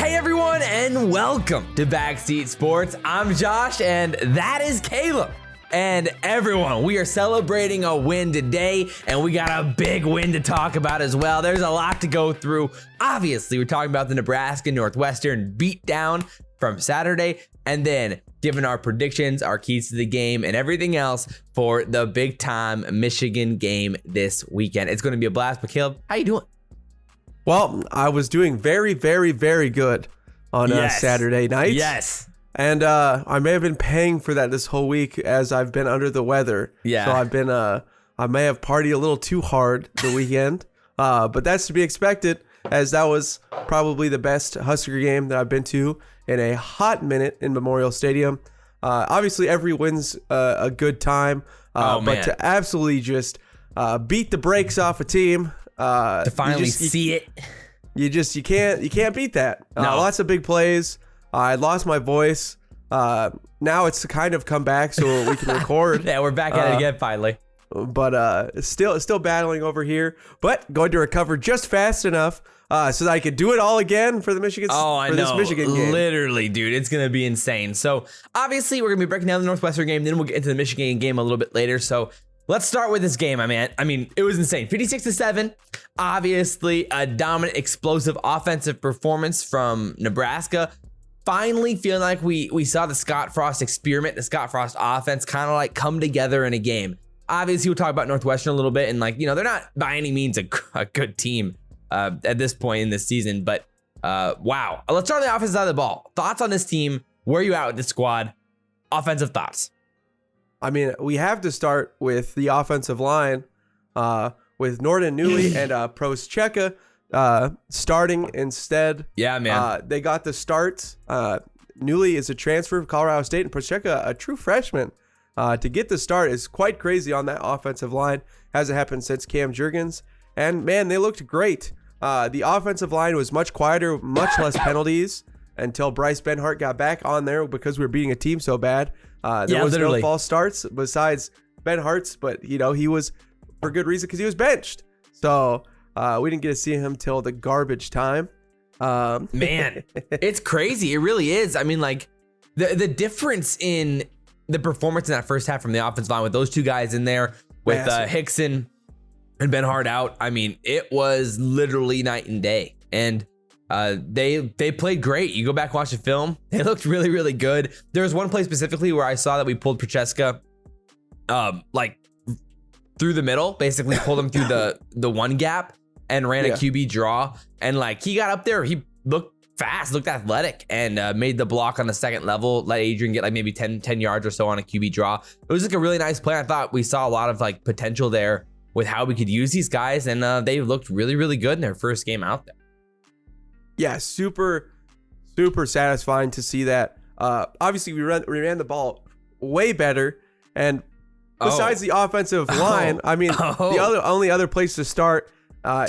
Hey everyone, and welcome to Backseat Sports. I'm Josh, and that is Caleb. And everyone, we are celebrating a win today, and we got a big win to talk about as well. There's a lot to go through. Obviously, we're talking about the Nebraska Northwestern beatdown from Saturday, and then giving our predictions, our keys to the game, and everything else for the big-time Michigan game this weekend. It's going to be a blast. But Caleb, how you doing? Well, I was doing very, very, very good on Saturday night. Yes. And I may have been paying for that this whole week as I've been under the weather. Yeah. So I've been, I may have partied a little too hard the weekend. But that's to be expected, as that was probably the best Husker game that I've been to in a hot minute in Memorial Stadium. Obviously, every win's a good time. But to absolutely just beat the brakes off a team. To finally see it. You can't beat that. No. Lots of big plays. I lost my voice. Now it's kind of come back so we can record. Yeah, we're back at it again finally. But still battling over here. But going to recover just fast enough so that I could do it all again for the Michigan. Oh, I know. This Michigan game. Literally, dude, it's gonna be insane. So obviously, we're gonna be breaking down the Northwestern game. Then we'll get into the Michigan game a little bit later. So let's start with this game, man. I mean, it was insane. 56-7. Obviously, a dominant, explosive offensive performance from Nebraska. Finally feeling like we saw the Scott Frost experiment, the Scott Frost offense kind of like come together in a game. Obviously, we'll talk about Northwestern a little bit, and they're not by any means a good team at this point in this season. But wow. Let's start on the offensive side of the ball. Thoughts on this team? Where are you at with this squad? Offensive thoughts. I mean, we have to start with the offensive line with Norden Newley and Proscheka starting instead. Yeah, man. They got the starts. Newley is a transfer from Colorado State, and Proscheka, a true freshman. To get the start is quite crazy on that offensive line. Hasn't happened since Cam Jurgens. And, man, they looked great. The offensive line was much quieter, much less penalties until Bryce Benhart got back on there because we were beating a team so bad. There was no false starts besides Benhart's, but, he was for good reason because he was benched. So we didn't get to see him till the garbage time. Man, it's crazy. It really is. I mean, the difference in the performance in that first half from the offensive line with those two guys in there with Hickson and Benhart out. I mean, it was literally night and day. And they played great. You go back and watch the film. They looked really, really good. There was one play specifically where I saw that we pulled Proscheka through the middle, basically pulled him through the one gap and ran a QB draw. And he got up there. He looked fast, looked athletic, and made the block on the second level. Let Adrian get maybe 10 yards or so on a QB draw. It was a really nice play. I thought we saw a lot of potential there with how we could use these guys. And they looked really, really good in their first game out there. Yeah, super, super satisfying to see that. Obviously, we ran the ball way better. And besides the offensive line, I mean, the only other place to start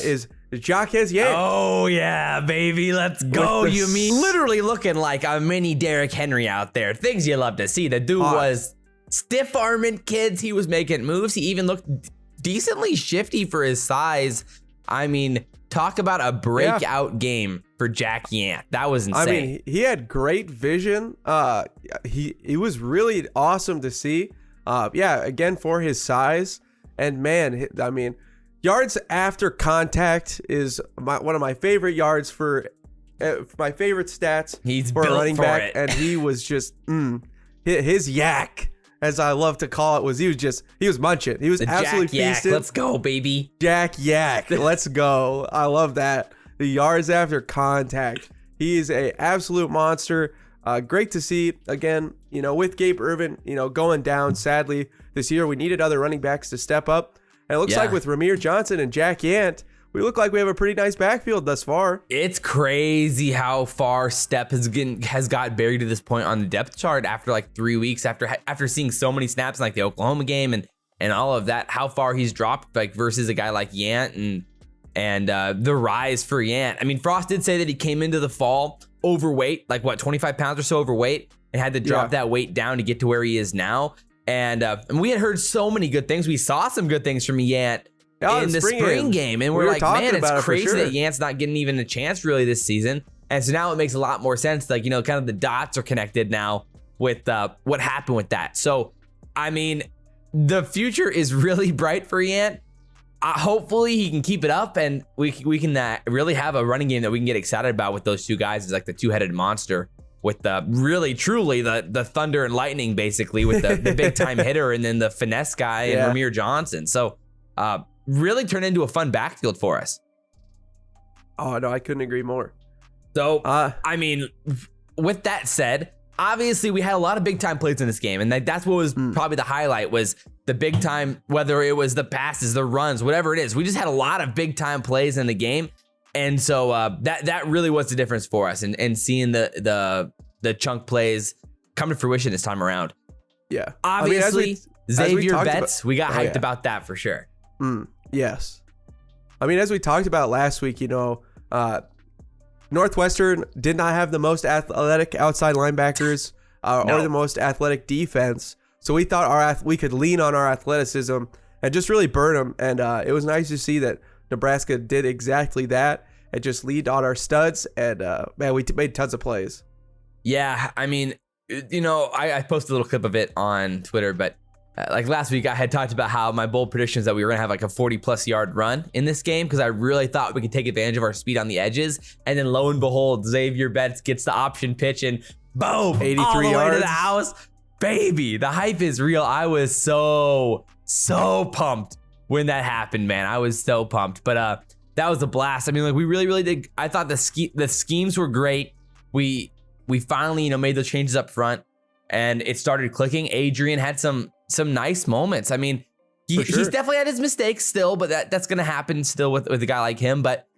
is Jacques Yank. Oh, yeah, baby. Let's go. You mean literally looking like a mini Derrick Henry out there. Things you love to see. The dude was stiff-arming kids. He was making moves. He even looked decently shifty for his size. I mean, talk about a breakout game for Jack Yant. That was insane. I mean, he had great vision. He was really awesome to see. Again, for his size. And, man, I mean, yards after contact is one of my favorite yards for my favorite stats. He's for a built running for back. it. And he was just his yak, as I love to call it, he was munching. He was absolutely feasting. Let's go, baby. Jack Yak. Let's go. I love that. The yards after contact. He is a absolute monster. Great to see again, with Gabe Ervin, going down sadly this year. We needed other running backs to step up. And it looks like with Ramir Johnson and Jack Yant, we look like we have a pretty nice backfield thus far. It's crazy how far Step has got buried to this point on the depth chart after 3 weeks after seeing so many snaps in the Oklahoma game and all of that, how far he's dropped versus a guy like Yant and the rise for Yant. I mean, Frost did say that he came into the fall overweight, 25 pounds or so overweight, and had to drop that weight down to get to where he is now. And we had heard so many good things. We saw some good things from Yant in the spring game. And we're like, man, it's crazy that Yant's not getting even a chance really this season. And so now it makes a lot more sense. Like, kind of the dots are connected now with what happened with that. So, I mean, the future is really bright for Yant. Hopefully he can keep it up, and we can really have a running game that we can get excited about with those two guys. It's like the two-headed monster with really truly the thunder and lightning, basically, with the big time hitter and then the finesse guy and Ramir Johnson. So really turn into a fun backfield for us. Oh no, I couldn't agree more. So I mean, with that said, obviously we had a lot of big time plays in this game, and that's what was probably the highlight, was the big time, whether it was the passes, the runs, whatever it is. We just had a lot of big time plays in the game. And so that really was the difference for us, and seeing the chunk plays come to fruition this time around. Yeah. Obviously, Xavier Betts, we got hyped about that for sure. Yes. I mean, as we talked about last week, Northwestern did not have the most athletic outside linebackers or the most athletic defense. So we thought we could lean on our athleticism and just really burn them. And it was nice to see that Nebraska did exactly that and just leaned on our studs. And man, we made tons of plays. Yeah, I mean, I posted a little clip of it on Twitter, but like last week I had talked about how my bold predictions that we were going to have like a 40+ yard run in this game, because I really thought we could take advantage of our speed on the edges. And then lo and behold, Xavier Betts gets the option pitch and boom, 83 all the yards way to the house. Baby, the hype is real. I was so pumped when that happened, man. I was so pumped. But that was a blast. I mean, like, we really did. I thought the schemes were great. We finally, made those changes up front, and it started clicking. Adrian had some nice moments. I mean, he's definitely had his mistakes still, but that's gonna happen still with a guy like him. But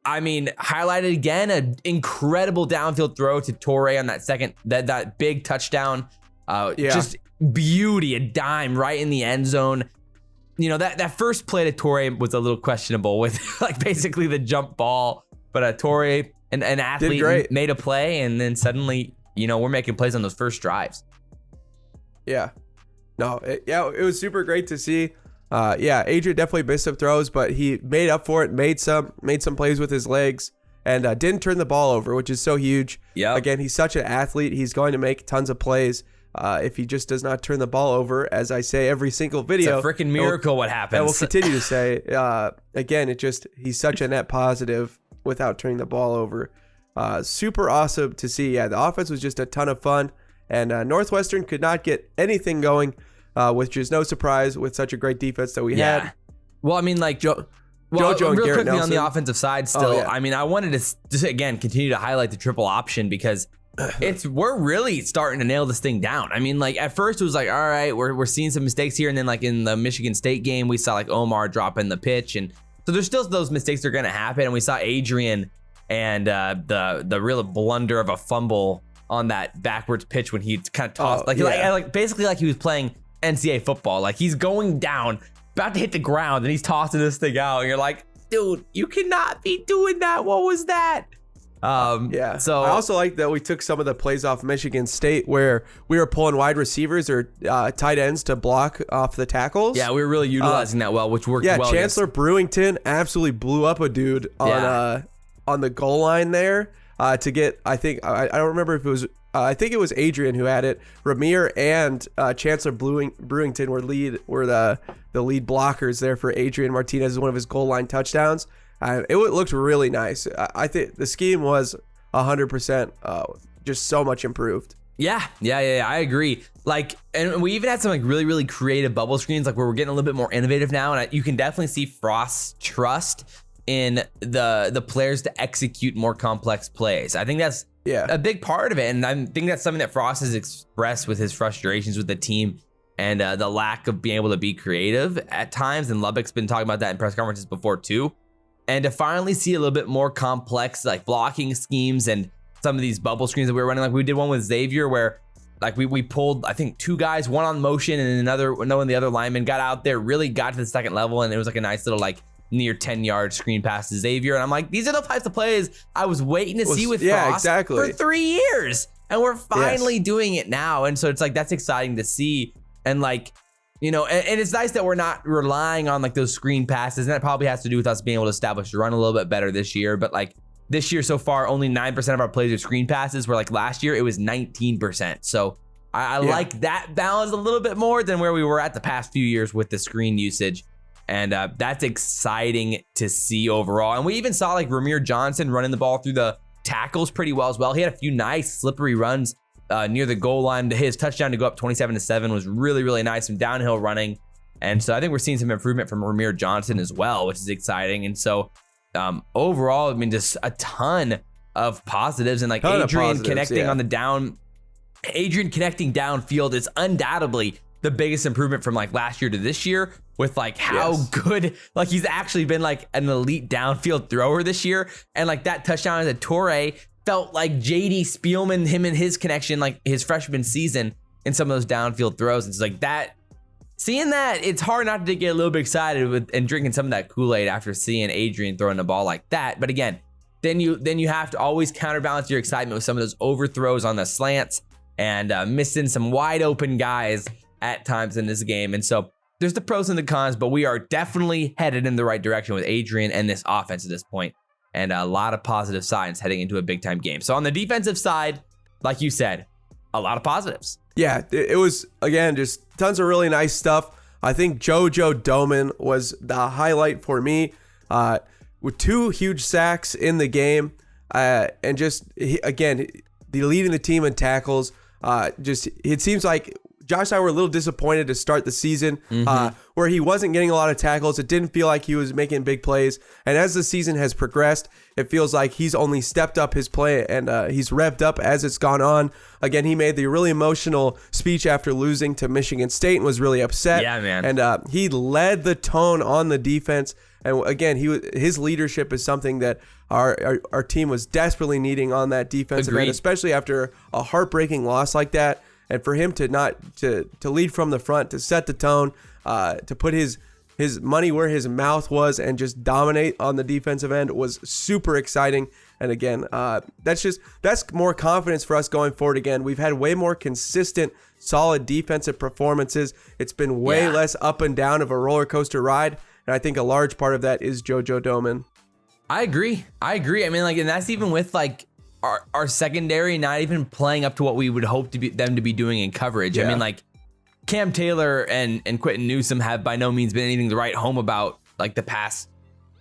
I mean, highlighted again, an incredible downfield throw to Torrey on that big touchdown. Just beauty, a dime right in the end zone. That first play to Torrey was a little questionable with like basically the jump ball, but Torrey, an athlete, made a play, and then suddenly, we're making plays on those first drives. Yeah. No, it was super great to see. Adrian definitely missed some throws, but he made up for it, made some plays with his legs, and didn't turn the ball over, which is so huge. Yeah. Again, he's such an athlete. He's going to make tons of plays. If he just does not turn the ball over, as I say every single video, it's a freaking miracle what happens. And we'll continue to say, again, he's such a net positive without turning the ball over. Super awesome to see. Yeah, the offense was just a ton of fun, and Northwestern could not get anything going, which is no surprise with such a great defense that we had. Well, I mean, like JoJo and real quickly on the offensive side still, I mean, I wanted to just, again, continue to highlight the triple option, because we're really starting to nail this thing down. I mean, like at first it was like, all right, we're seeing some mistakes here, and then like in the Michigan State game, we saw like Omar dropping the pitch, and so there's still those mistakes that are going to happen. And we saw Adrian and the real blunder of a fumble on that backwards pitch when he kind of tossed basically like he was playing NCAA football. Like he's going down, about to hit the ground, and he's tossing this thing out, and you're like, dude, you cannot be doing that. What was that? So I also like that we took some of the plays off Michigan State where we were pulling wide receivers or tight ends to block off the tackles. Yeah, we were really utilizing that well, which worked well. Yeah, Chancellor Brewington absolutely blew up a dude on the goal line there to get, I think, I don't remember if it was, I think it was Adrian who had it. Ramir and Chancellor Brewington were the lead blockers there for Adrian Martinez, one of his goal line touchdowns. It looked really nice. I think the scheme was 100% just so much improved. Yeah, I agree. Like, and we even had some like really, really creative bubble screens, like where we're getting a little bit more innovative now. And you can definitely see Frost's trust in the players to execute more complex plays. I think that's a big part of it. And I think that's something that Frost has expressed with his frustrations with the team and the lack of being able to be creative at times. And Lubbock's been talking about that in press conferences before too. And to finally see a little bit more complex like blocking schemes and some of these bubble screens that we were running, like we did one with Xavier where like we pulled, I think, two guys, one on motion and one of the other linemen got out there, really got to the second level, and it was like a nice little like near 10-yard screen pass to Xavier. And I'm like, these are the types of plays I was waiting to see with Frost for 3 years. And we're finally doing it now. And so it's like, that's exciting to see. And like, and it's nice that we're not relying on like those screen passes. And that probably has to do with us being able to establish the run a little bit better this year. But like this year so far, only 9% of our plays are screen passes, where like last year it was 19%. So I like that balance a little bit more than where we were at the past few years with the screen usage. And that's exciting to see overall. And we even saw like Ramir Johnson running the ball through the tackles pretty well as well. He had a few nice slippery runs near the goal line. His touchdown to go up 27-7 was really, really nice. Some downhill running. And so I think we're seeing some improvement from Ramir Johnson as well, which is exciting. And so overall, I mean, just a ton of positives, and like Adrian connecting on the down. Adrian connecting downfield is undoubtedly the biggest improvement from like last year to this year, with like how good, like he's actually been like an elite downfield thrower this year. And like that touchdown to Torrey felt like JD Spielman, him and his connection, like his freshman season in some of those downfield throws. And it's like that, seeing that, it's hard not to get a little bit excited with and drinking some of that Kool-Aid after seeing Adrian throwing the ball like that. But again, then you have to always counterbalance your excitement with some of those overthrows on the slants and missing some wide open guys at times in this game. And so there's the pros and the cons, but we are definitely headed in the right direction with Adrian and this offense at this point, and a lot of positive signs heading into a big time game. So on the defensive side, like you said, a lot of positives. Yeah, it was, again, just tons of really nice stuff. I think JoJo Domann was the highlight for me, with 2 huge sacks in the game, and just, again, leading the team in tackles. Just, it seems like Josh and I were a little disappointed to start the season, where he wasn't getting a lot of tackles. It didn't feel like he was making big plays. And as the season has progressed, it feels like he's only stepped up his play, and he's revved up as it's gone on. Again, he made the really emotional speech after losing to Michigan State and was really upset. Yeah, man. And he led the tone on the defense. And again, his leadership is something that our team was desperately needing on that defensive end, especially after a heartbreaking loss like that. And for him to lead from the front, to set the tone, to put his money where his mouth was and just dominate on the defensive end was super exciting. And again, that's more confidence for us going forward. Again, we've had way more consistent, solid defensive performances. It's been way less up and down of a roller coaster ride. And I think a large part of that is JoJo Domann. I agree. I mean, like, and that's even with like our secondary not even playing up to what we would hope them to be doing in coverage. I mean, like, Cam Taylor and Quentin Newsome have by no means been anything to write home about like the past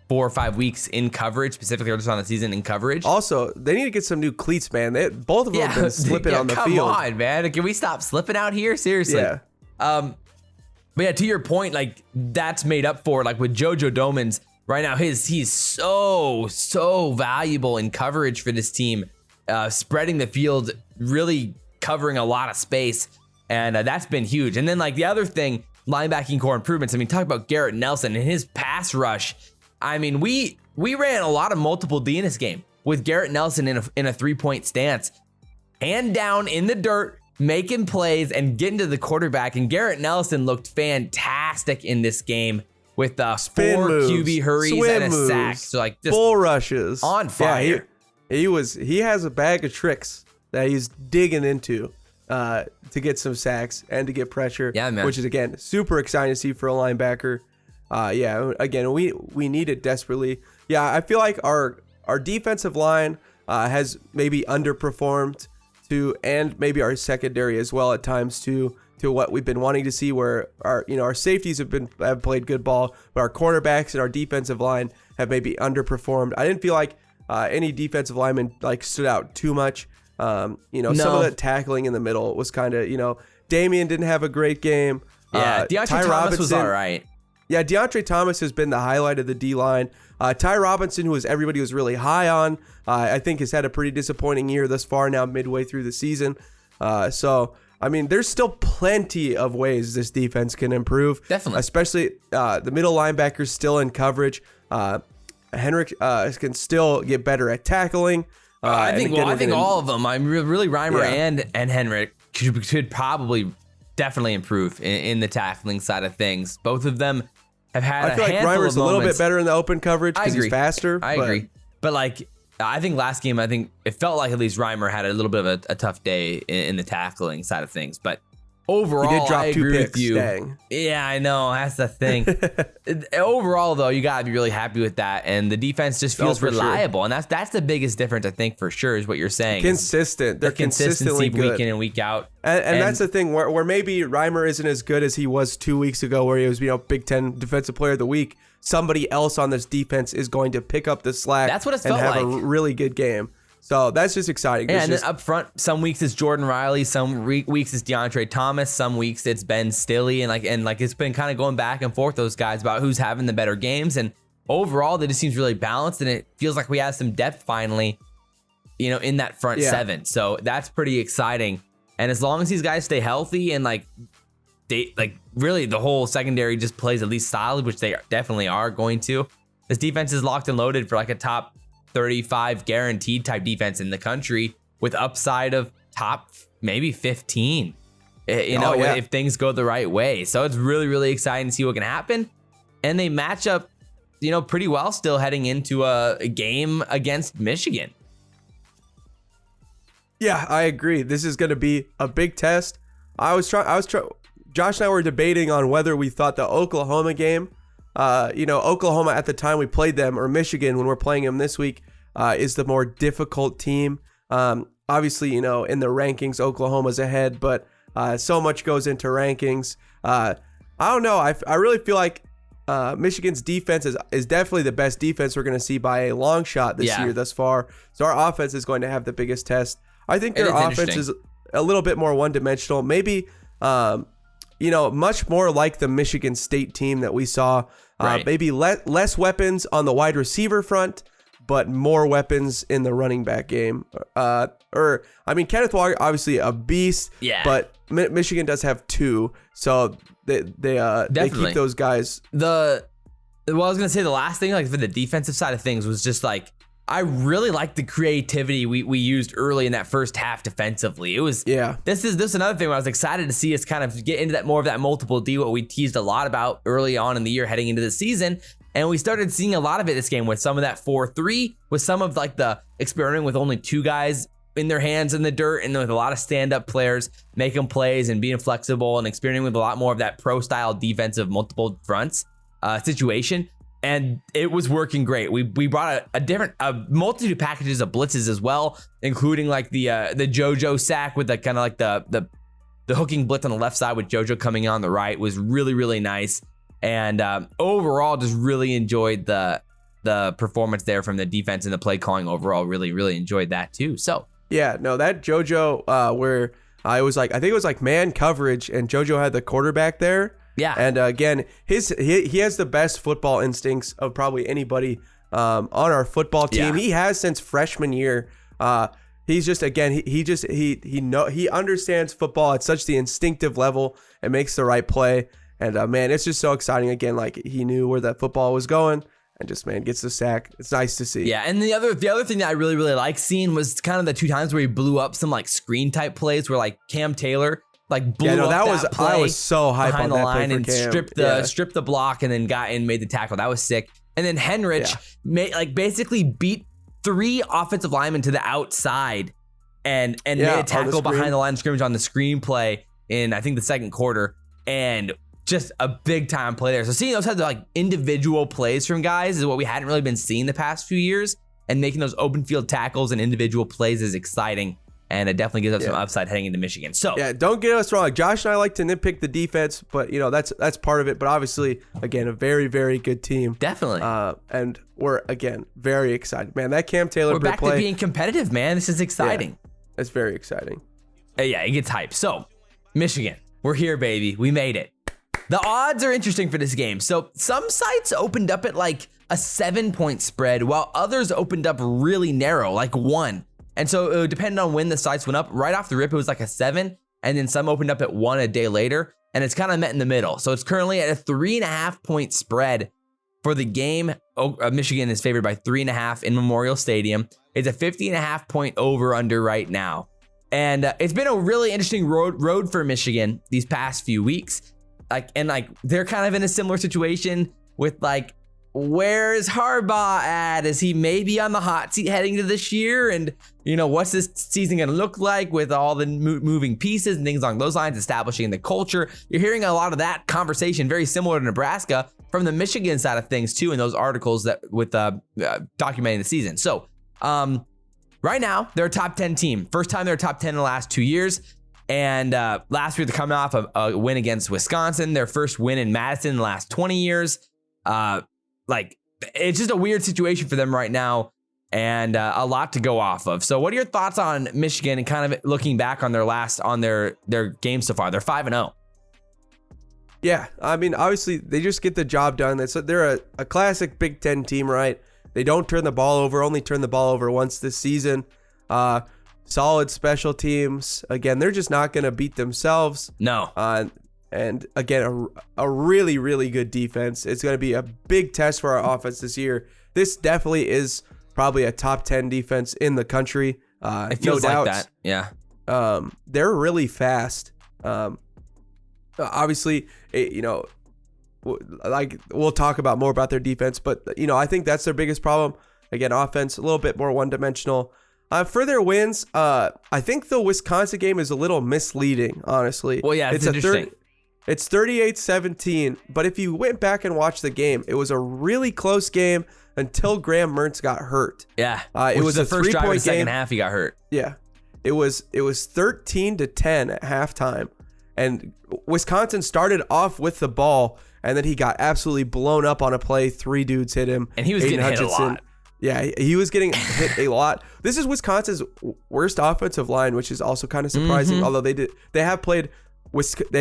4 or 5 weeks in coverage, specifically just on the season in coverage. Also, they need to get some new cleats, man. Both of them have been slipping on the field. Come on, man. Can we stop slipping out here? Seriously. Yeah. But yeah, to your point, like, that's made up for, like, with JoJo Domann's right now. He's so valuable in coverage for this team, spreading the field, really covering a lot of space. And that's been huge. And then, like, the other thing, linebacking core improvements. I mean, talk about Garrett Nelson and his pass rush. I mean, we ran a lot of multiple D in this game with Garrett Nelson in a 3-point stance, hand down in the dirt, making plays and getting to the quarterback. And Garrett Nelson looked fantastic in this game with 4 QB hurries and a sack. So, like, just bull rushes on fire. Yeah, he has a bag of tricks that he's digging into to get some sacks and to get pressure. Yeah, man. Which is, again, super exciting to see for a linebacker. Again, we need it desperately. Yeah, I feel like our defensive line has maybe underperformed and maybe our secondary as well at times to what we've been wanting to see, where our safeties have played good ball, but our cornerbacks and our defensive line have maybe underperformed. I didn't feel like any defensive lineman like stood out too much. Some of the tackling in the middle was kind of, Damian didn't have a great game. Yeah, DeAndre Thomas was all right. Yeah, DeAndre Thomas has been the highlight of the D-line. Ty Robinson, who everybody was really high on, I think has had a pretty disappointing year thus far now midway through the season. So, I mean, there's still plenty of ways this defense can improve. Definitely. Especially the middle linebackers still in coverage. Henrik can still get better at tackling. I think all of them. I'm really Reimer and Henrik could probably definitely improve in the tackling side of things. Both of them have had I feel like Reimer's a little bit better in the open coverage because he's faster. I agree. But like, I think last game, it felt like at least Reimer had a little bit of a tough day in the tackling side of things. But overall, He did drop I 2 agree picks. with you. Dang. Yeah, I know. That's the thing. Overall, though, you gotta be really happy with that, and the defense just feels for sure. reliable, and that's the biggest difference, I think, for sure, is what you're saying. Consistent. They're the consistency consistently good. week in and week out. And that's the thing where maybe Reimer isn't as good as he was 2 weeks ago, where he was, Big Ten Defensive Player of the Week. Somebody else on this defense is going to pick up the slack. That's what it's and felt have like. a really good game. So that's just exciting. Yeah, and then up front, some weeks it's Jordan Riley, some weeks it's DeAndre Thomas, some weeks it's Ben Stilley, and it's been kind of going back and forth, those guys, about who's having the better games. And overall, that just seems really balanced, and it feels like we have some depth finally, in that front seven. So that's pretty exciting. And as long as these guys stay healthy and really the whole secondary just plays at least solid, which they definitely are going to, this defense is locked and loaded for like a top 35 guaranteed type defense in the country, with upside of top maybe 15, if things go the right way. So it's really, really exciting to see what can happen. And they match up, pretty well still heading into a game against Michigan. Yeah, I agree. This is going to be a big test. Josh and I were debating on whether we thought the Oklahoma game, Oklahoma at the time we played them, or Michigan when we're playing them this week, is the more difficult team. Obviously, in the rankings, Oklahoma's ahead, but so much goes into rankings. I don't know. I really feel like Michigan's defense is definitely the best defense we're going to see by a long shot this year thus far. So our offense is going to have the biggest test. I think their offense is a little bit more one-dimensional. Maybe, much more like the Michigan State team that we saw. Right. Maybe less weapons on the wide receiver front, but more weapons in the running back game. Kenneth Walker, obviously a beast, but Michigan does have 2, so they keep those guys. I was gonna say the last thing, like for the defensive side of things, was just like, I really like the creativity we used early in that first half defensively. It was This is another thing where I was excited to see us kind of get into that more of that multiple D, what we teased a lot about early on in the year heading into the season. And we started seeing a lot of it this game with some of that 4-3, with some of like the experimenting with only 2 guys in their hands in the dirt, and with a lot of stand-up players making plays and being flexible and experimenting with a lot more of that pro-style defensive multiple fronts situation. And it was working great. We brought a multitude of packages of blitzes as well, including like the JoJo sack with the kind of like the hooking blitz on the left side with JoJo coming on the right was really, really nice. And overall, just really enjoyed the performance there from the defense and the play calling overall. Really, really enjoyed that too. So yeah, no, that JoJo where I was like, I think it was like man coverage, and JoJo had the quarterback there. Yeah, and again, he has the best football instincts of probably anybody on our football team. He has since freshman year. He's just, again, he understands football at such the instinctive level and makes the right play. And man, it's just so exciting. Again, like he knew where that football was going, and just, man, gets the sack. It's nice to see. Yeah, and the other thing that I really, really like seeing was kind of the 2 times where he blew up some like screen type plays where like Cam Taylor like blew up that play. I was so hyped on the that line play for and Cam. stripped the block and then got in, made the tackle. That was sick. And then Henrich basically beat 3 offensive linemen to the outside and made a tackle behind the line of scrimmage on the screenplay in, I think, the second quarter. And just a big time play there. So seeing those types of like individual plays from guys is what we hadn't really been seeing the past few years, and making those open field tackles and individual plays is exciting. And it definitely gives us some upside heading into Michigan. So yeah, don't get us wrong. Josh and I like to nitpick the defense, but that's part of it. But obviously, again, a very, very good team. Definitely. And we're, again, very excited, man. That Cam Taylor We're back to being competitive, man. This is exciting. Yeah, it's very exciting. Yeah, it gets hype. So Michigan, we're here, baby. We made it. The odds are interesting for this game. So some sites opened up at like a 7-point spread, while others opened up really narrow, like 1. And so depending on when the sites went up, right off the rip, it was like a 7. And then some opened up at 1 a day later. And it's kind of met in the middle. So it's currently at a 3.5-point spread for the game. Michigan is favored by 3.5 in Memorial Stadium. It's a 50.5-point over under right now. And it's been a really interesting road for Michigan these past few weeks. They're kind of in a similar situation with like where is Harbaugh at? Is he maybe on the hot seat heading to this year? And, what's this season going to look like with all the moving pieces and things along those lines, establishing the culture? You're hearing a lot of that conversation, very similar to Nebraska, from the Michigan side of things, too, in those articles that with documenting the season. So right now, they're a top 10 team. First time they're a top 10 in the last 2 years. And last year, they're coming off a win against Wisconsin, their first win in Madison in the last 20 years. It's just a weird situation for them right now, and a lot to go off of. So what are your thoughts on Michigan and kind of looking back on their games so far? They're 5-0. Yeah, I mean, obviously, they just get the job done. They're a classic Big Ten team, right? They don't turn the ball over, only turn the ball over once this season. Solid special teams. Again, they're just not going to beat themselves. No. And again, a really, really good defense. It's going to be a big test for our offense this year. This definitely is probably a top 10 defense in the country. It feels like that. Yeah. They're really fast. Obviously, we'll talk about more about their defense, but I think that's their biggest problem. Again, offense a little bit more one-dimensional. For their wins, I think the Wisconsin game is a little misleading, honestly. Well, yeah, it's interesting. It's 38-17, but if you went back and watched the game, it was a really close game until Graham Mertz got hurt. Yeah, it was the a first drive of the second game. half. He got hurt. Yeah, it was 13-10 at halftime, and Wisconsin started off with the ball, and then he got absolutely blown up on a play. 3 dudes hit him, and he was getting hit a lot. Yeah, he was getting hit a lot. This is Wisconsin's worst offensive line, which is also kind of surprising. Although they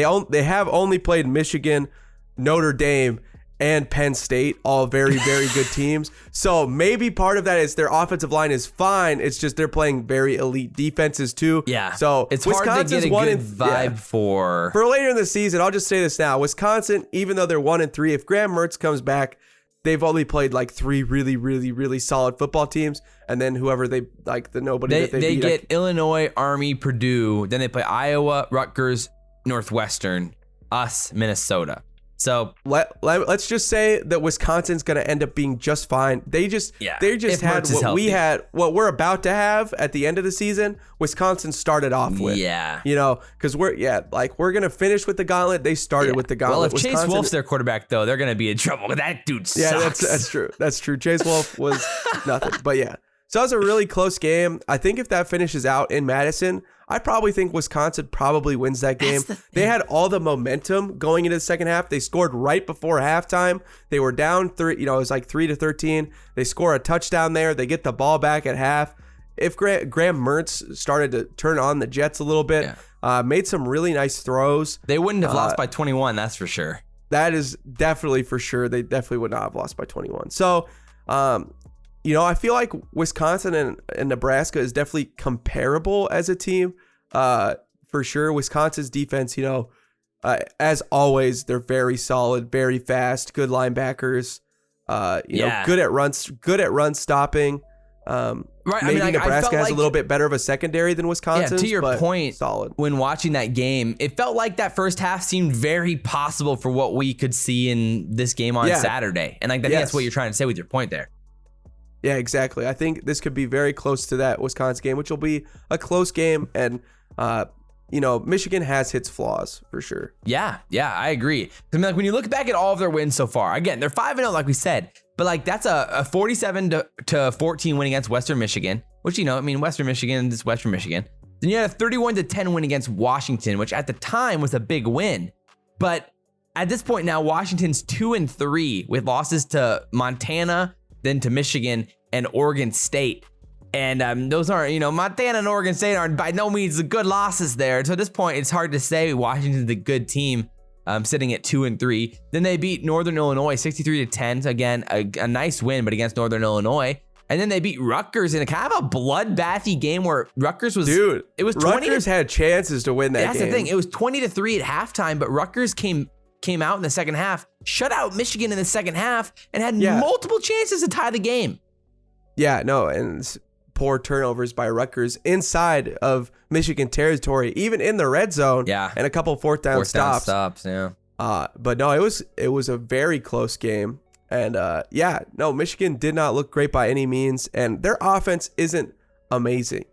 have only played Michigan, Notre Dame, and Penn State, all very, very good teams. So maybe part of that is their offensive line is fine. It's just they're playing very elite defenses too. Yeah. So it's hard to get a good vibe for later in the season. I'll just say this now: Wisconsin, even though they're 1-3, if Graham Mertz comes back, they've only played like 3 really, really, really solid football teams, and then whoever they like, the nobody that they beat. Get Illinois, Army, Purdue, then they play Iowa, Rutgers, Northwestern, us, Minnesota. So let's just say that Wisconsin's going to end up being just fine. They just had what we're about to have at the end of the season. Wisconsin started off with, because we're going to finish with the gauntlet. They started with the gauntlet. Well, if Chase Wolf's their quarterback, though, they're going to be in trouble. That dude sucks. Yeah, that's true. That's true. Chase Wolf was nothing, but yeah. So that was a really close game. I think if that finishes out in Madison, I probably think Wisconsin probably wins that game. They had all the momentum going into the second half. They scored right before halftime. They were down 3, it was like 3-13. They score a touchdown there. They get the ball back at half. If Graham Mertz started to turn on the Jets a little bit, made some really nice throws, they wouldn't have lost by 21. That's for sure. That is definitely for sure. They definitely would not have lost by 21. So, I feel like Wisconsin and Nebraska is definitely comparable as a team, for sure. Wisconsin's defense, as always, they're very solid, very fast, good linebackers, good at run stopping. Right. Maybe Nebraska has a little bit better of a secondary than Wisconsin. Yeah, to your point, solid. When watching that game, it felt like that first half seemed very possible for what we could see in this game on Saturday. And I think that's what you're trying to say with your point there. Yeah, exactly. I think this could be very close to that Wisconsin game, which will be a close game. And, Michigan has its flaws for sure. Yeah, I agree. I mean, when you look back at all of their wins so far, again, they're 5-0, like we said, but that's a 47-14 win against Western Michigan, which, Western Michigan is Western Michigan. Then you had a 31-10 win against Washington, which at the time was a big win. But at this point now, Washington's 2-3 with losses to Montana, then to Michigan and Oregon State. And those aren't, Montana and Oregon State aren't by no means the good losses there. So at this point, it's hard to say Washington's a good team, sitting at 2-3. Then they beat Northern Illinois 63-10. So again, a nice win, but against Northern Illinois. And then they beat Rutgers in a kind of a bloodbathy game where Rutgers was... Dude, it was 20 Rutgers had chances to win that game. That's the thing. It was 20-3 at halftime, but Rutgers came out in the second half, shut out Michigan in the second half, and had multiple chances to tie the game. Yeah, no, and poor turnovers by Rutgers inside of Michigan territory, even in the red zone. Yeah, and a couple fourth down stops. Yeah. But no, it was a very close game, And Michigan did not look great by any means, and their offense isn't amazing.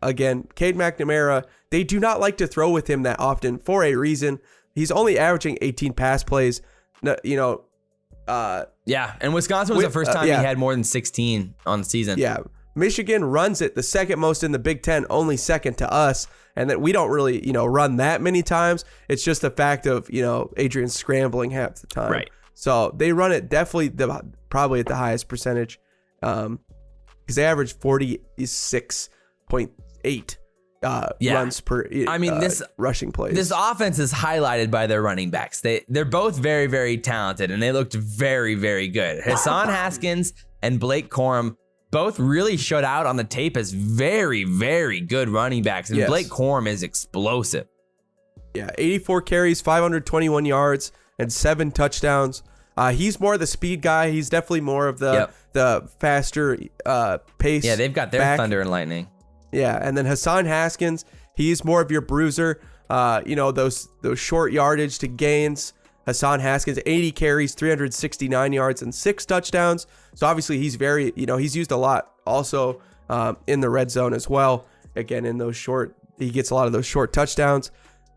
Again, Cade McNamara, they do not like to throw with him that often for a reason. He's only averaging 18 pass plays. And Wisconsin was the first time he had more than 16 on the season. Yeah, Michigan runs it the second most in the Big Ten, only second to us, and that we don't really, run that many times. It's just the fact of, Adrian scrambling half the time. Right. So they run it definitely probably at the highest percentage, because they average 46.8 runs per rushing plays. This offense is highlighted by their running backs. They're both very, very talented, and they looked very, very good. Hassan Haskins and Blake Corum both really showed out on the tape as very, very good running backs, and Blake Corum is explosive. Yeah, 84 carries, 521 yards, and 7 touchdowns. He's more the speed guy. He's definitely more of the faster pace. Yeah, they've got their thunder and lightning. Yeah, and then Hassan Haskins, he's more of your bruiser. Those short yardage to gains. Hassan Haskins, 80 carries, 369 yards, and 6 touchdowns. So obviously he's very, he's used a lot also in the red zone as well. Again, he gets a lot of those short touchdowns.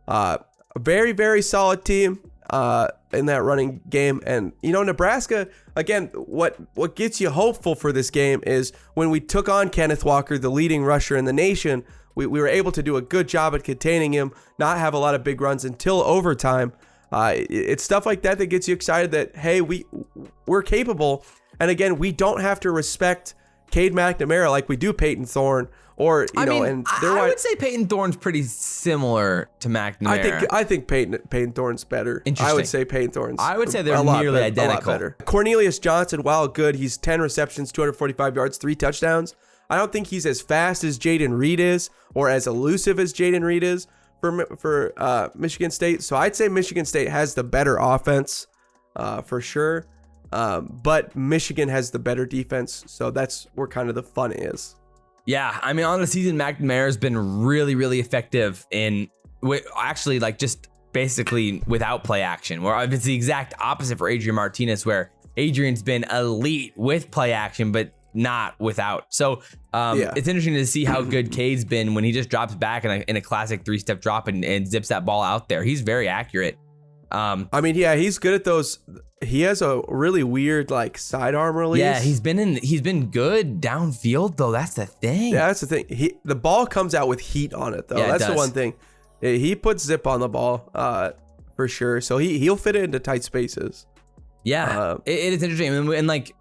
A very, very solid team in that running game. And, Nebraska, again, what gets you hopeful for this game is when we took on Kenneth Walker, the leading rusher in the nation, we were able to do a good job at containing him, not have a lot of big runs until overtime. It's stuff like that that gets you excited that, hey, we're capable. And again, we don't have to respect Cade McNamara like we do Peyton Thorne. Or, I would say Peyton Thorne's pretty similar to McNamara. I think Peyton Thorne's better. Interesting. I would say Peyton Thorne's I would say they're nearly identical. A lot better. Cornelius Johnson, while good, he's 10 receptions, 245 yards, 3 touchdowns. I don't think he's as fast as Jaden Reed is or as elusive as Jaden Reed is for Michigan State. So I'd say Michigan State has the better offense for sure. But Michigan has the better defense. So that's where kind of the fun is. Yeah, I mean, on the season, McNamara's been really, really effective just basically without play action. Where it's the exact opposite for Adrian Martinez, where Adrian's been elite with play action, but not without. So it's interesting to see how good Cade's been when he just drops back in a classic 3-step drop and zips that ball out there. He's very accurate. He's good at those. He has a really weird sidearm release. Yeah, he's been good downfield though. That's the thing. Yeah, that's the thing. The ball comes out with heat on it though. Yeah, that's the one thing. He puts zip on the ball for sure. So he'll fit it into tight spaces. Yeah, it is interesting. And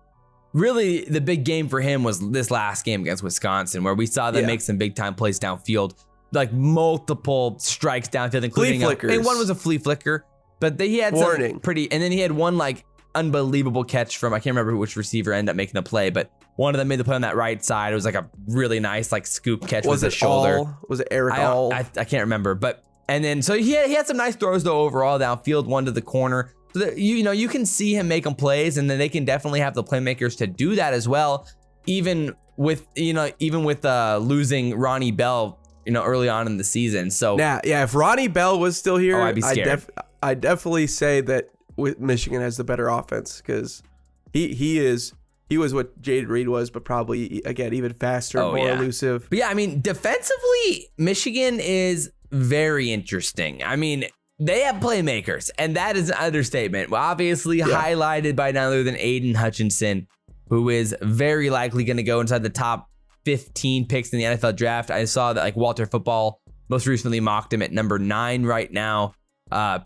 really the big game for him was this last game against Wisconsin, where we saw them make some big time plays downfield, multiple strikes downfield, including and one was a flea flicker. But he had some and then he had one unbelievable catch from, I can't remember which receiver ended up making the play, but one of them made the play on that right side. It was a really nice scoop catch with the shoulder. Was it Eric All? I can't remember, so he had some nice throws though overall downfield, one to the corner. So that, you can see him making plays, and then they can definitely have the playmakers to do that as well. Even with losing Ronnie Bell, early on in the season. So if Ronnie Bell was still here, I'd be scared. I definitely say that Michigan has the better offense, because he was what Jaden Reed was, but probably again even faster, more elusive. But defensively, Michigan is very interesting. They have playmakers, and that is an understatement. Well, obviously highlighted by none other than Aiden Hutchinson, who is very likely going to go inside the top 15 picks in the NFL draft. I saw that Walter Football most recently mocked him at number 9 right now.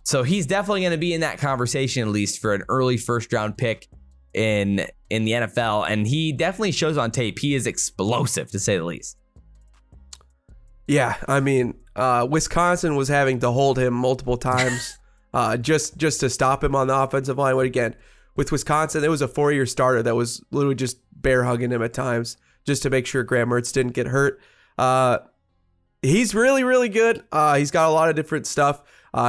So he's definitely going to be in that conversation, at least for an early first round pick in the NFL. And he definitely shows on tape. He is explosive, to say the least. Yeah. Wisconsin was having to hold him multiple times, just to stop him on the offensive line. But again, with Wisconsin, it was a 4-year starter that was literally just bear hugging him at times, just to make sure Graham Mertz didn't get hurt. He's really, really good. He's got a lot of different stuff.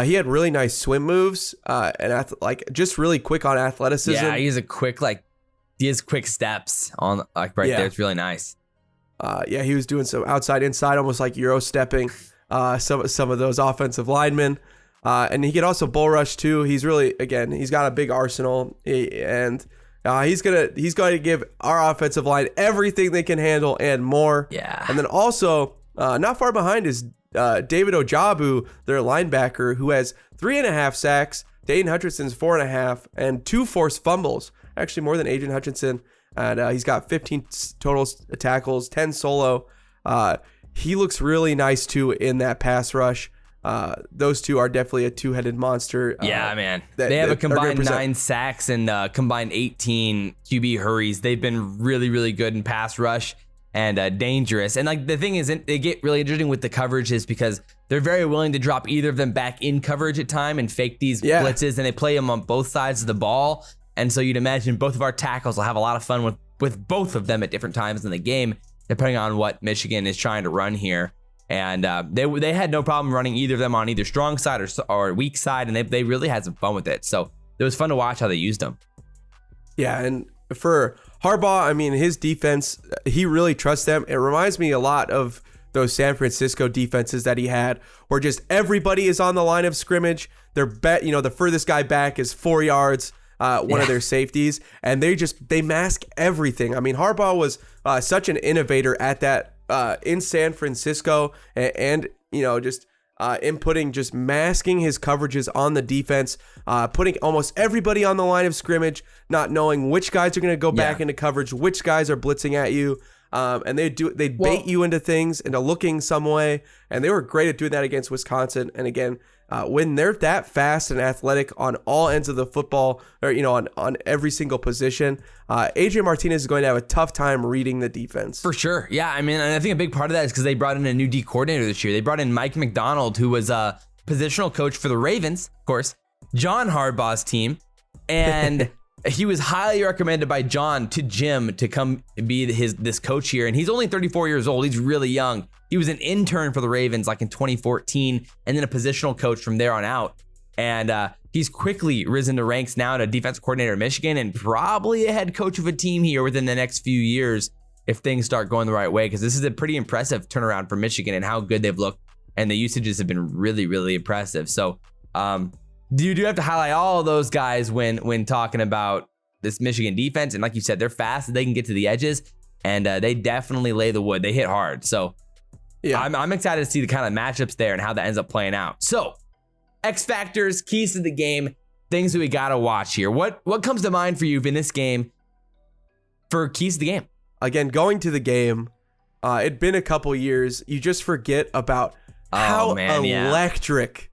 He had really nice swim moves, and just really quick on athleticism. Yeah, he has quick steps on there. It's really nice. He was doing some outside inside, almost like Euro stepping some of those offensive linemen. And he could also bull rush too. He's really, again, he's got a big arsenal, and He's going to give our offensive line everything they can handle and more. Yeah. And then also, not far behind is David Ojabu, their linebacker, who has 3.5 sacks. Dayton Hutchinson's 4.5 and 2 forced fumbles. Actually, more than Adrian Hutchinson. And he's got 15 total tackles, 10 solo. He looks really nice too in that pass rush. Those two are definitely a two-headed monster. Yeah, man. They have a combined 9 sacks and combined 18 QB hurries. They've been really, really good in pass rush and dangerous. And like the thing is, they get really interesting with the coverages because they're very willing to drop either of them back in coverage at time and fake these blitzes, and they play them on both sides of the ball. And so you'd imagine both of our tackles will have a lot of fun with both of them at different times in the game, depending on what Michigan is trying to run here. And they had no problem running either of them on either strong side or weak side, and they really had some fun with it. So it was fun to watch how they used them. Yeah, and for Harbaugh, I mean, his defense, he really trusts them. It reminds me a lot of those San Francisco defenses that he had, where just everybody is on the line of scrimmage. The furthest guy back is 4 yards. One of their safeties, and they mask everything. I mean, Harbaugh was such an innovator at that in San Francisco, and inputting, just masking his coverages on the defense, putting almost everybody on the line of scrimmage, not knowing which guys are going to go back into coverage, which guys are blitzing at you. And they bait you into things, into looking some way, and they were great at doing that against Wisconsin. And again, when they're that fast and athletic on all ends of the football, or on every single position, Adrian Martinez is going to have a tough time reading the defense. For sure, yeah. I mean, and I think a big part of that is because they brought in a new D coordinator this year. They brought in Mike McDonald, who was a positional coach for the Ravens, of course, John Harbaugh's team, and he was highly recommended by John to Jim to come be this coach here. And he's only 34 years old. He's really young. He was an intern for the Ravens like in 2014 and then a positional coach from there on out. And he's quickly risen to ranks now to defensive coordinator at Michigan and probably a head coach of a team here within the next few years if things start going the right way, because this is a pretty impressive turnaround for Michigan and how good they've looked. And the usages have been really, really impressive. So, you do have to highlight all of those guys when talking about this Michigan defense. And like you said, they're fast. They can get to the edges, and they definitely lay the wood. They hit hard. So yeah, I'm excited to see the kind of matchups there and how that ends up playing out. So X factors, keys to the game, things that we got to watch here. What comes to mind for you in this game for keys to the game? Again, going to the game, it'd been a couple years. You just forget about how electric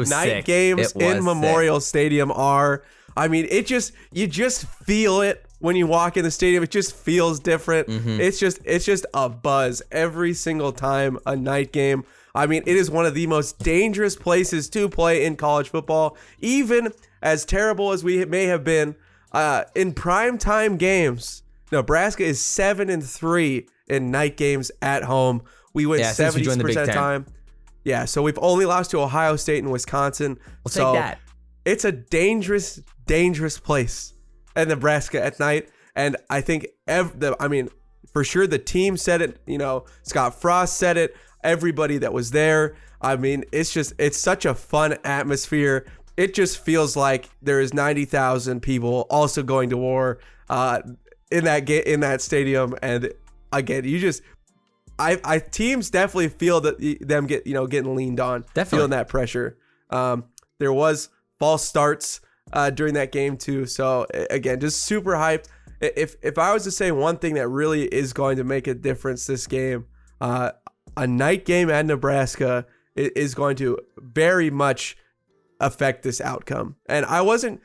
night games in Memorial Stadium are. I mean, you just feel it when you walk in the stadium. It just feels different. Mm-hmm. It's just a buzz every single time a night game. I mean, it is one of the most dangerous places to play in college football. Even as terrible as we may have been in primetime games, Nebraska is 7-3 in night games at home. We win 70% of the time. Yeah, so we've only lost to Ohio State and Wisconsin. We'll take that. It's a dangerous, dangerous place at Nebraska at night. And I think, for sure the team said it. Scott Frost said it. Everybody that was there. I mean, it's such a fun atmosphere. It just feels like there is 90,000 people also going to war in that stadium. And again, teams definitely feel that them getting leaned on, definitely feeling that pressure. There was false starts during that game too. So again, just super hyped. If I was to say one thing that really is going to make a difference this game, a night game at Nebraska is going to very much affect this outcome. And I wasn't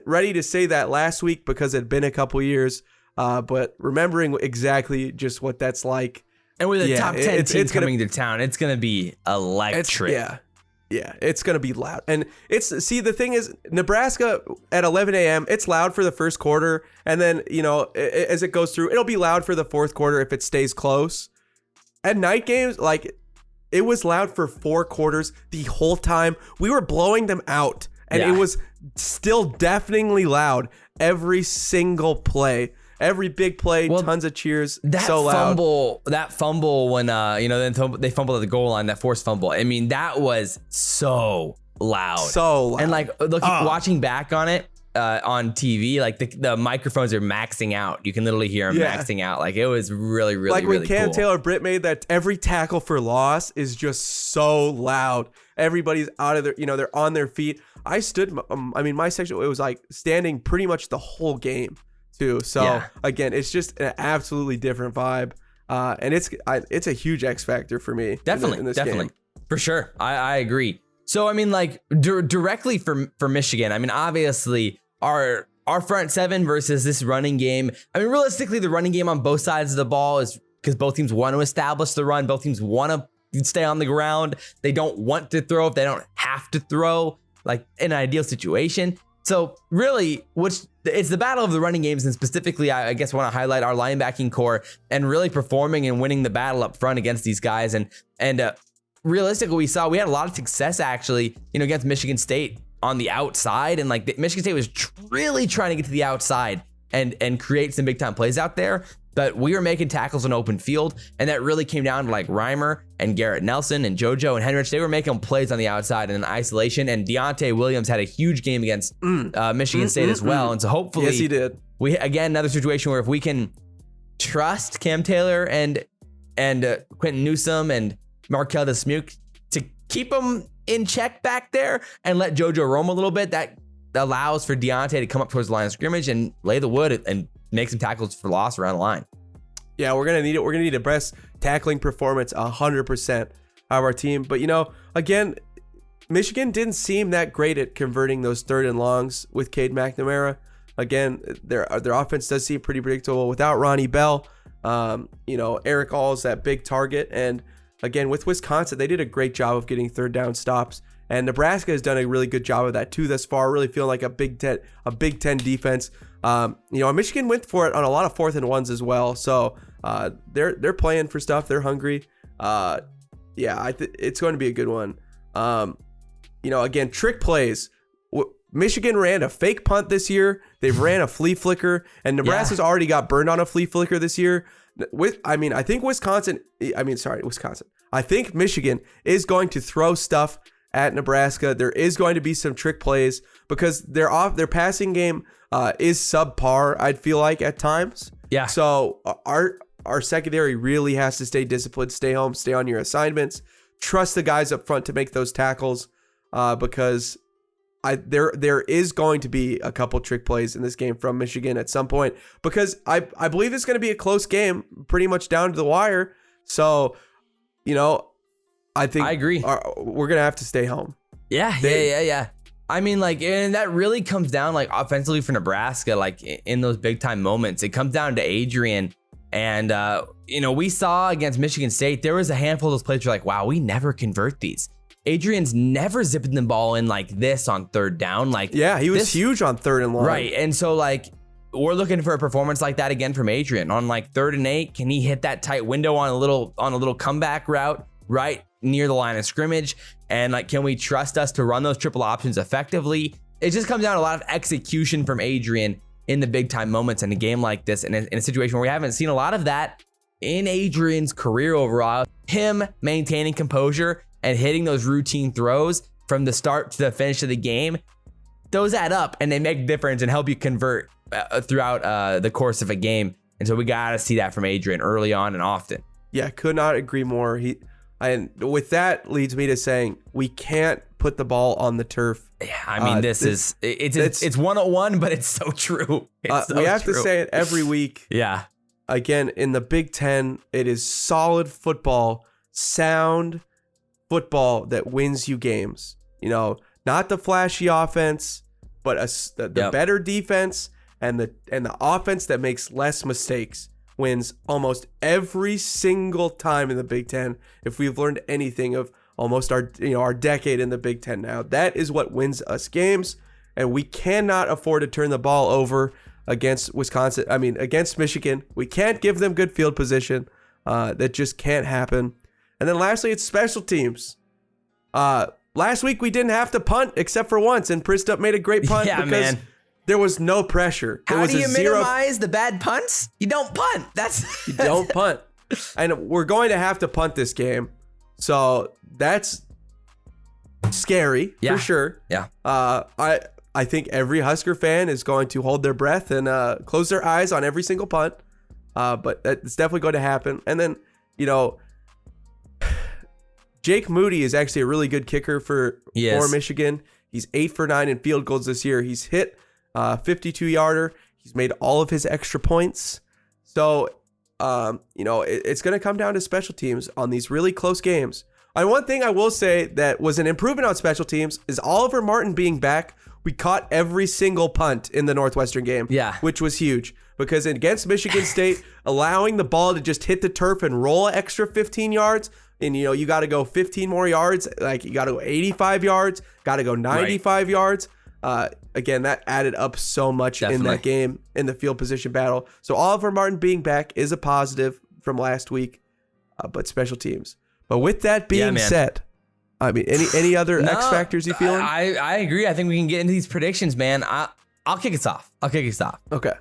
ready to say that last week because it'd been a couple years, but remembering exactly just what that's like. And with a top 10 team coming to town, it's going to be electric. Yeah, it's going to be loud. And the thing is, Nebraska at 11 a.m., it's loud for the first quarter. And then, as it goes through, it'll be loud for the fourth quarter if it stays close. At night games, it was loud for 4 quarters the whole time. We were blowing them out. And it was still deafeningly loud every single play. Every big play, tons of cheers, so loud. That fumble when then they fumbled at the goal line, that forced fumble. I mean, that was so loud. So loud. And watching back on it, on TV. Like the microphones are maxing out. You can literally hear them maxing out. Like it was really, really, like when really cool. Taylor Britt made that, every tackle for loss is just so loud. Everybody's out of their, they're on their feet. I stood, my section, it was like standing pretty much the whole game too. So again, it's just an absolutely different vibe. And it's a huge X factor for me. Definitely, in this definitely. game. For sure. I agree. So, I mean, like directly for Michigan, I mean, obviously our front seven versus this running game. I mean, realistically, the running game on both sides of the ball is because both teams want to establish the run. Both teams want to stay on the ground. They don't want to throw if they don't have to throw, like in an ideal situation. So really, it's the battle of the running games, and specifically, I guess want to highlight our linebacking core and really performing and winning the battle up front against these guys. And realistically, we had a lot of success actually, against Michigan State on the outside, and like Michigan State was really trying to get to the outside and create some big time plays out there. But we were making tackles in open field, and that really came down to like Reimer and Garrett Nelson and JoJo and Henrich. They were making plays on the outside and in isolation, and Deontay Williams had a huge game against Michigan State as well. And so hopefully, yes, he did. We again another situation where if we can trust Cam Taylor and Quentin Newsome and Markel Dismuke to keep them in check back there and let JoJo roam a little bit, that allows for Deontay to come up towards the line of scrimmage and lay the wood and make some tackles for loss around the line. Yeah, we're going to need it. We're going to need a best tackling performance 100% of our team. But, again, Michigan didn't seem that great at converting those third and longs with Cade McNamara. Again, their offense does seem pretty predictable without Ronnie Bell. Eric All's that big target. And again, with Wisconsin, they did a great job of getting third down stops. And Nebraska has done a really good job of that too thus far. Really feeling like a Big Ten defense. Michigan went for it on a lot of 4th and 1s as well. So they're playing for stuff. They're hungry. It's going to be a good one. Again, trick plays. Michigan ran a fake punt this year. They've ran a flea flicker, and Nebraska's already got burned on a flea flicker this year. I think Wisconsin. I think Michigan is going to throw stuff at Nebraska. There is going to be some trick plays because their passing game is subpar, I'd feel like at times. Yeah. So our secondary really has to stay disciplined, stay home, stay on your assignments, trust the guys up front to make those tackles because there is going to be a couple trick plays in this game from Michigan at some point because I believe it's going to be a close game, pretty much down to the wire. So, I think I agree. We're going to have to stay home. Yeah. I mean, like, and that really comes down, like, offensively for Nebraska, like, in those big time moments. It comes down to Adrian. And, we saw against Michigan State, there was a handful of those plays where, like, wow, we never convert these. Adrian's never zipping the ball in like this on third down. Like, yeah, he was huge on third and long. Right. And so, like, we're looking for a performance like that again from Adrian on like 3rd and 8. Can he hit that tight window on a little comeback route right near the line of scrimmage? And like, can we trust us to run those triple options effectively? It just comes down to a lot of execution from Adrian in the big time moments in a game like this, in a situation where we haven't seen a lot of that in Adrian's career overall. Him maintaining composure and hitting those routine throws from the start to the finish of the game, those add up and they make a difference and help you convert throughout the course of a game. And so we got to see that from Adrian early on and often. Yeah, could not agree more. And with that leads me to saying we can't put the ball on the turf. Yeah, I mean, it's 101, but it's so true. We have to say it every week. Yeah. Again, in the Big Ten, it is solid football, sound football that wins you games. Not the flashy offense, but the better defense and the offense that makes less mistakes wins almost every single time in the Big Ten. If we've learned anything of almost our decade in the Big Ten now, that is what wins us games, and we cannot afford to turn the ball over against against Michigan. We can't give them good field position. That just can't happen. And then lastly, it's special teams. Last week we didn't have to punt except for once, and Pristup made a great punt because there was no pressure. How do you minimize the bad punts? You don't punt. You don't punt. And we're going to have to punt this game. So that's scary for sure. Yeah. I think every Husker fan is going to hold their breath and close their eyes on every single punt. But it's definitely going to happen. And then, Jake Moody is actually a really good kicker for Michigan. He's 8 for 9 in field goals this year. He's hit 52-yarder. He's made all of his extra points. So, it's going to come down to special teams on these really close games. And one thing I will say that was an improvement on special teams is Oliver Martin being back. We caught every single punt in the Northwestern game, which was huge. Because against Michigan State, allowing the ball to just hit the turf and roll an extra 15 yards, and you got to go 15 more yards, like you got to go 85 yards, got to go 95 yards. Again, that added up so much in that game, in the field position battle. So Oliver Martin being back is a positive from last week, but special teams. But with that being said, I mean, any other X factors you feeling? I agree. I think we can get into these predictions, man. I'll kick us off. Okay.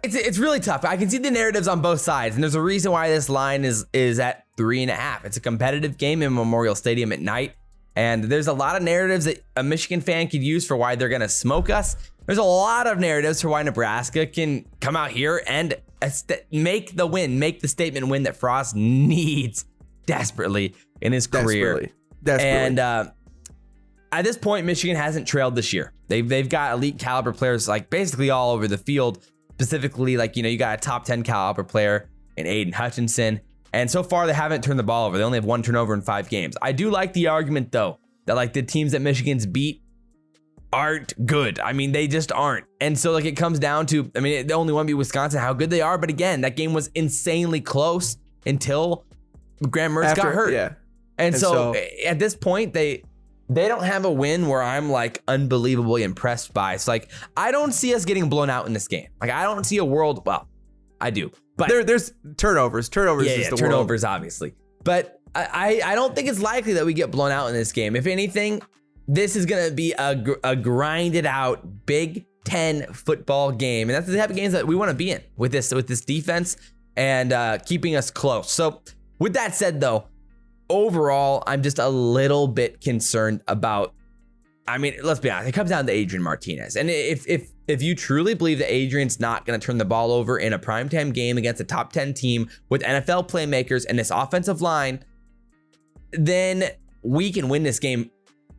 It's really tough. I can see the narratives on both sides, and there's a reason why this line is at 3.5. It's a competitive game in Memorial Stadium at night, and there's a lot of narratives that a Michigan fan could use for why they're going to smoke us. There's a lot of narratives for why Nebraska can come out here and make the statement win that Frost needs desperately in his career. Desperately. And at this point, Michigan hasn't trailed this year. They've got elite caliber players like basically all over the field. Specifically, like, you got a top 10 caliber player in Aiden Hutchinson. And so far, they haven't turned the ball over. They only have 1 turnover in 5 games. I do like the argument, though, that like the teams that Michigan's beat aren't good. I mean, they just aren't. And so like it comes down to, I mean, the only one beat Wisconsin, how good they are. But again, that game was insanely close until Graham Mertz got hurt. Yeah. And so at this point, they don't have a win where I'm like unbelievably impressed by. It's like, I don't see us getting blown out in this game. Like, I don't see a world. Well, I do, but there's turnovers. Turnovers, obviously. But I don't think it's likely that we get blown out in this game. If anything, this is going to be a grinded out Big Ten football game. And that's the type of games that we want to be in with this defense and keeping us close. So with that said, though, overall, I'm just a little bit concerned about, I mean, let's be honest, it comes down to Adrian Martinez. And if you truly believe that Adrian's not going to turn the ball over in a primetime game against a top 10 team with NFL playmakers and this offensive line, then we can win this game.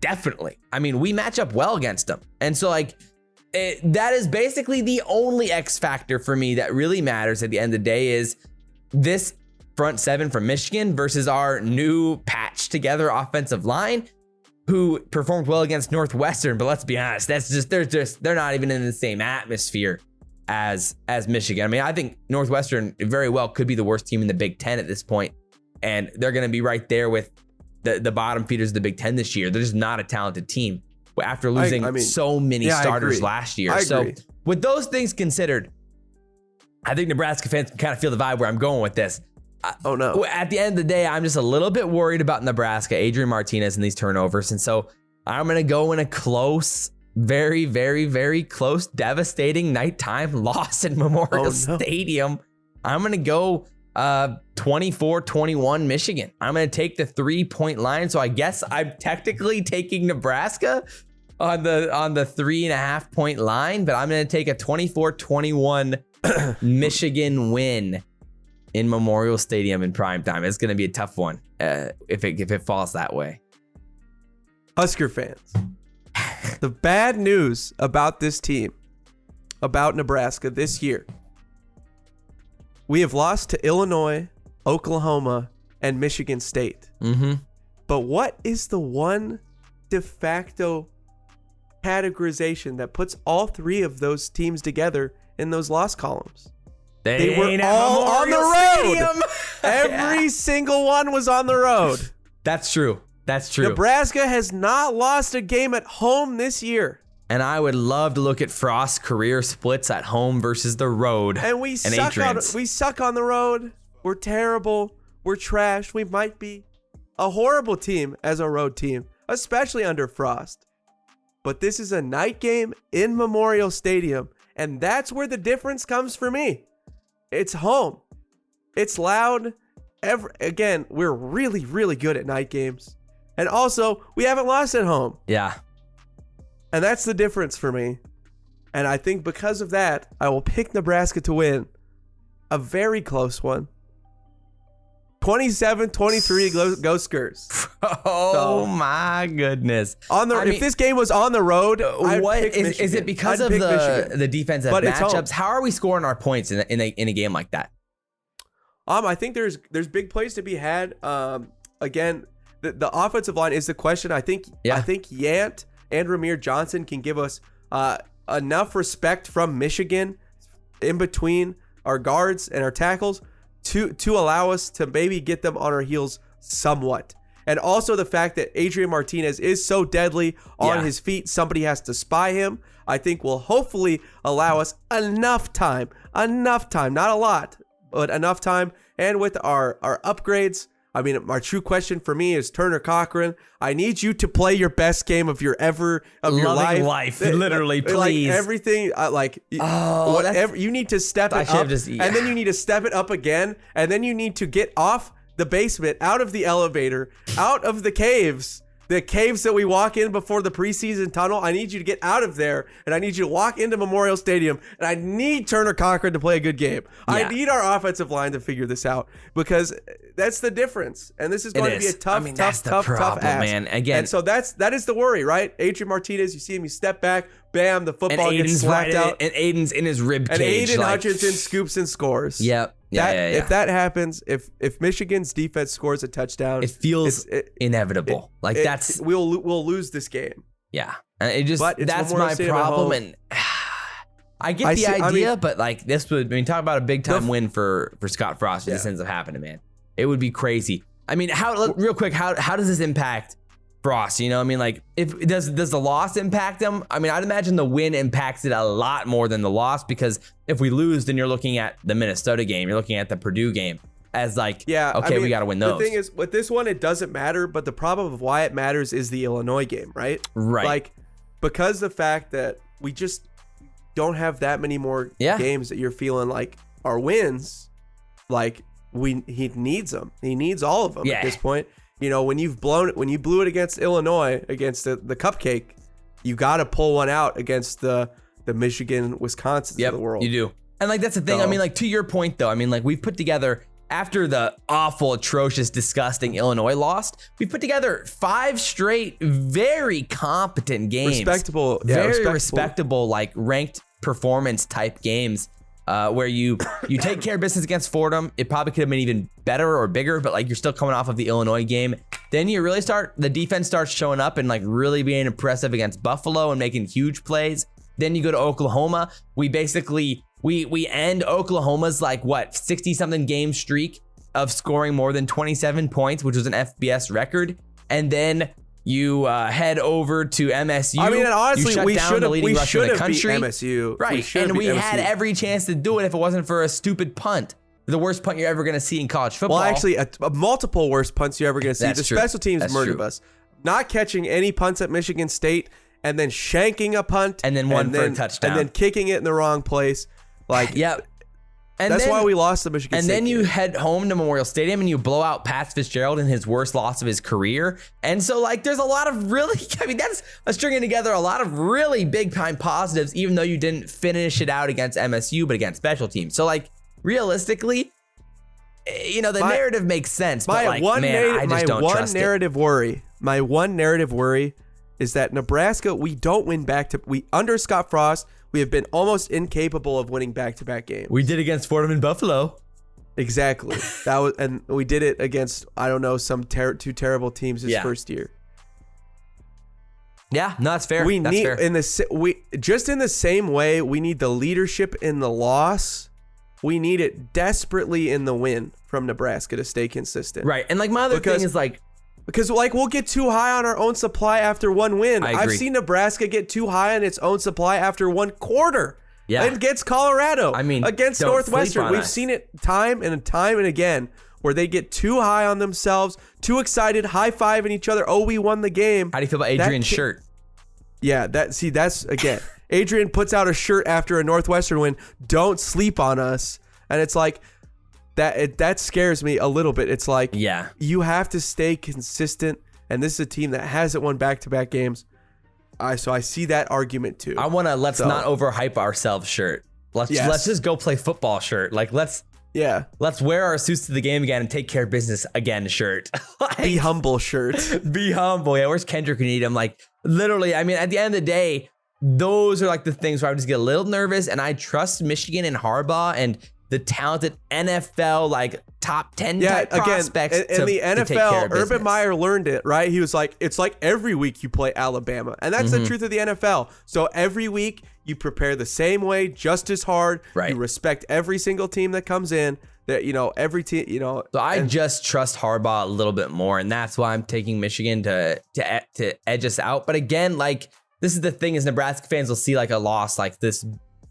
Definitely. I mean, we match up well against them. And so like, that is basically the only X factor for me that really matters at the end of the day is this front seven from Michigan versus our new patched together offensive line who performed well against Northwestern. But let's be honest, they're not even in the same atmosphere as Michigan. I mean, I think Northwestern very well could be the worst team in the Big Ten at this point, and they're going to be right there with the bottom feeders of the Big Ten this year. They're just not a talented team after losing so many starters last year. So with those things considered, I think Nebraska fans can kind of feel the vibe where I'm going with this. Oh no. At the end of the day, I'm just a little bit worried about Nebraska, Adrian Martinez, and these turnovers. And so I'm going to go in a close, very, very, very close, devastating nighttime loss in Memorial Stadium. I'm going to go 24-21 Michigan. I'm going to take the 3-point line. So I guess I'm technically taking Nebraska on the 3.5 point line, but I'm going to take a 24-21 Michigan win in Memorial Stadium in prime time. It's going to be a tough one if it falls that way. Husker fans, the bad news about this team, about Nebraska this year, we have lost to Illinois, Oklahoma, and Michigan State. Mm-hmm. But what is the one de facto categorization that puts all 3 of those teams together in those loss columns? They were all on the road. Every single one was on the road. That's true. Nebraska has not lost a game at home this year. And I would love to look at Frost's career splits at home versus the road. And we suck on the road. We're terrible. We're trash. We might be a horrible team as a road team, especially under Frost. But this is a night game in Memorial Stadium, and that's where the difference comes for me. It's home. It's loud. Again, we're really, really good at night games. And also, we haven't lost at home. Yeah. And that's the difference for me. And I think because of that, I will pick Nebraska to win a very close one. 27-23 go Skurs. Oh my goodness. If this game was on the road, is it because of the defensive matchups? How are we scoring our points in a game like that? I think there's big plays to be had. Again, the offensive line is the question. I think Yant and Ramir Johnson can give us enough respect from Michigan in between our guards and our tackles to allow us to maybe get them on our heels somewhat. And also the fact that Adrian Martinez is so deadly on his feet, somebody has to spy him, I think will hopefully allow us enough time, not a lot, but enough time. And with our upgrades, I mean, our true question for me is Turner Cochran. I need you to play your best game of your life. Literally, please. Like everything, whatever you need to step it up, and then you need to step it up again, and then you need to get off the basement, out of the elevator, out of the caves that we walk in before the preseason tunnel. I need you to get out of there, and I need you to walk into Memorial Stadium, and I need Turner Cochran to play a good game. Yeah. I need our offensive line to figure this out, because that's the difference. And this is going to be a tough ask. Man. Again, and so that is the worry, right? Adrian Martinez, you see him, you step back, bam, the football gets slapped out, and Aiden's in his rib cage. And Aiden Hutchinson scoops and scores. Yep. If that happens, if Michigan's defense scores a touchdown, it feels inevitable. We'll lose this game. Yeah, and that's my problem. And I get the idea, but like this would talk about a big time win for Scott Frost. If this ends up happening, man, it would be crazy. I mean, real quick, how does this impact Frost? You know, I mean, like, if does the loss impact him? I mean, I'd imagine the win impacts it a lot more than the loss, because if we lose, then you're looking at the Minnesota game, you're looking at the Purdue game as like, we got to win those. The thing is, with this one, it doesn't matter, but the problem of why it matters is the Illinois game, right? Right. Like, because the fact that we just don't have that many more games that you're feeling like are wins, like he needs them. He needs all of them at this point. You know, when you blew it against Illinois, against the cupcake, you got to pull one out against the Michigan, Wisconsin of the world. You do. And like, that's the thing. I mean, like, to your point though, I mean, like, we've put together, after the awful, atrocious, disgusting Illinois loss, we put together 5 straight, very competent games. Very respectable, like ranked performance type games. Where you take care of business against Fordham. It probably could have been even better or bigger, but like, you're still coming off of the Illinois game. Then you really the defense starts showing up and like really being impressive against Buffalo and making huge plays. Then you go to Oklahoma. We basically, we end Oklahoma's like 60 something game streak of scoring more than 27 points, which was an FBS record. And then you head over to MSU. I mean, and honestly, we should have beat country. MSU. Right. And we had every chance to do it if it wasn't for a stupid punt. The worst punt you're ever going to see in college football. Well, actually, a multiple worst punts you're ever going to see. The special teams murdered us. Not catching any punts at Michigan State, and then shanking a punt. And then one for a touchdown. And then kicking it in the wrong place. Like, And that's why we lost the Michigan State. And then you head home to Memorial Stadium and you blow out Pat Fitzgerald in his worst loss of his career. And so, like, there's a lot of really, I mean, that's stringing together a lot of really big time positives, even though you didn't finish it out against MSU, but against special teams. So, like, realistically, you know, the narrative makes sense. But like, I just don't trust it. My one narrative worry is that Nebraska, we don't win under Scott Frost, we have been almost incapable of winning back-to-back games. We did against Fordham and Buffalo. Exactly. And we did it against, I don't know, some two terrible teams his first year. Yeah, no, that's fair. In the same way we need the leadership in the loss, we need it desperately in the win from Nebraska to stay consistent. Right. And like, my other thing is like, because like, we'll get too high on our own supply after one win. I've seen Nebraska get too high on its own supply after one quarter. Yeah. Against Colorado. I mean, against Northwestern. We've seen it time and again where they get too high on themselves, too excited, high-fiving each other. Oh, we won the game. How do you feel about Adrian's shirt? Yeah, that's again. Adrian puts out a shirt after a Northwestern win. Don't sleep on us. And it's like, that scares me a little bit. It's like, you have to stay consistent, and this is a team that hasn't won back-to-back games. So I see that argument too. I want to let's not overhype ourselves shirt. Let's just go play football shirt. Like let's wear our suits to the game again and take care of business again shirt. Like, be humble shirt. Be humble. Yeah, where's Kendrick and Edom? Like literally, I mean, at the end of the day, those are like the things where I just get a little nervous, and I trust Michigan and Harbaugh and the talented NFL like top 10 type prospects. In the NFL, Urban Meyer learned it, right? He was like, it's like every week you play Alabama. And that's the truth of the NFL. So every week you prepare the same way, just as hard. Right. You respect every single team that comes in. That, you know, every team, you know. So I just trust Harbaugh a little bit more, and that's why I'm taking Michigan to edge us out. But again, like, this is the thing, is Nebraska fans will see like a loss, like this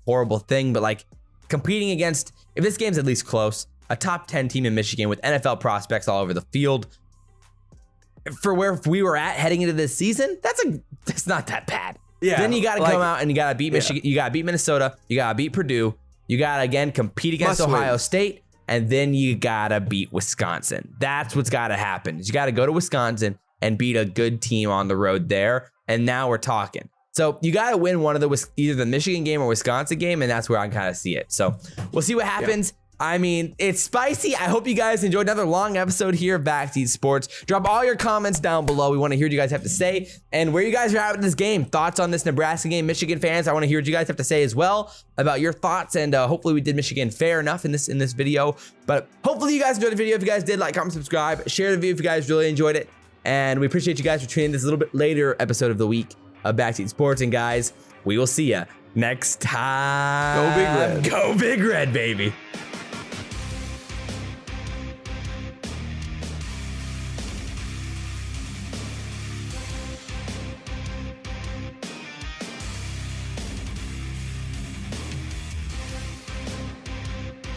horrible thing, but like competing against, if this game's at least close, a top 10 team in Michigan with NFL prospects all over the field, for where we were at heading into this season, that's not that bad. Yeah. Then you got to come out and you got to beat Michigan, you got to beat Minnesota, you got to beat Purdue, you got to again compete against Ohio State, and then you got to beat Wisconsin. That's what's got to happen. You got to go to Wisconsin and beat a good team on the road there, and now we're talking. So you got to win one of either the Michigan game or Wisconsin game, and that's where I kind of see it. So we'll see what happens. Yeah. I mean, it's spicy. I hope you guys enjoyed another long episode here of Backseat Sports. Drop all your comments down below. We want to hear what you guys have to say and where you guys are at with this game. Thoughts on this Nebraska game. Michigan fans, I want to hear what you guys have to say as well about your thoughts. And hopefully we did Michigan fair enough in this video. But hopefully you guys enjoyed the video. If you guys did, like, comment, subscribe, share the video if you guys really enjoyed it. And we appreciate you guys for tuning in this a little bit later episode of the week of Backseat Sports. And guys, we will see ya next time. Go Big Red. Go Big Red, baby.